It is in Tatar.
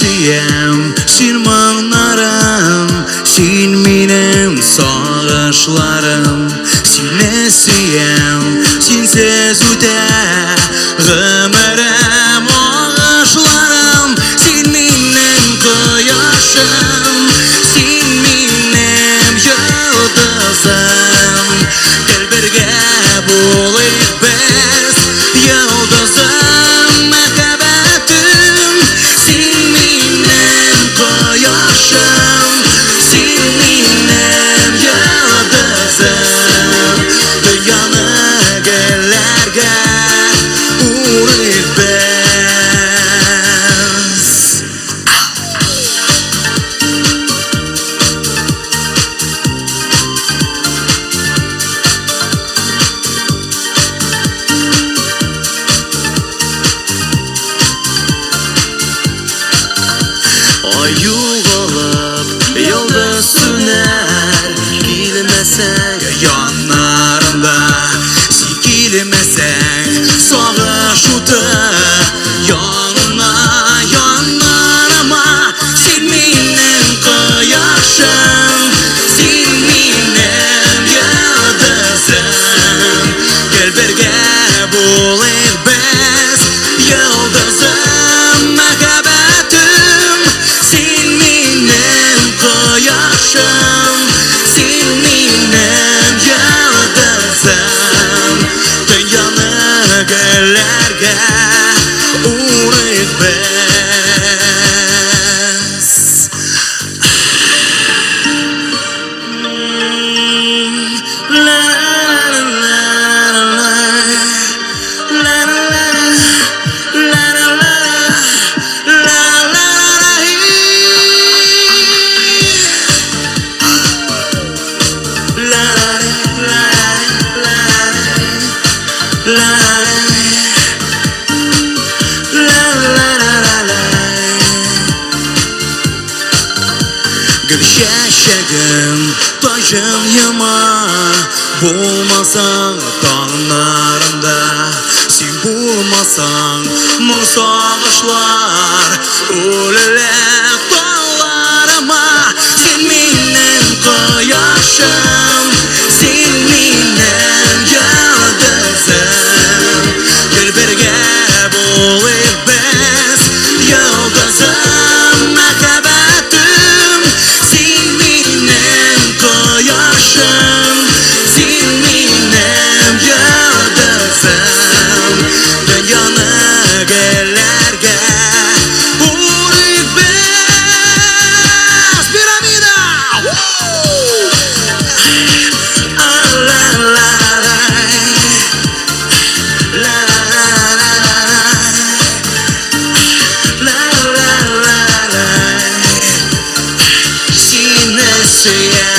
suyam, sen mağnaram, sen menim sog'ishlarim. Seni suyam, sensiz o'tar g'imirim, og'ishlarim. Sen menim quyoshim, sen menim yulduzim. Gel birga bo'laylik biz, yulduzim, muhabbatim. Sen menim quyoshim, sen menim yulduzim. Dunyoni gullarga o'rib biz. Oy yo'g'olib, yulduz so'nar, kelmasang yonlarimda. Sen kelmasang sog'ish o'tar yonma yonlarima. Sen menim quyoshim, sen menim yulduzim. Gel birga bo'laylik biz, yulduzim, muhabbatim. Sen menim quyoshim, sen menim yulduzim. Dunyoni gullarga o'rib biz. La la la la la la la la la la Gülşeşegim, taşım yama, bulmasan tanlarımda. Sen bulmasan mung sog'ishlar o'lilar tog'larima. Sen menim quyoshim, sen menim yulduzim. Gel birga bo'laylik biz, yulduzim, muhabbatim. Sen menim quyoshim, sen menim yulduzim. Dunyoni gullarga o'rib biz. Piramida! La la la la la la la. Seni suyam.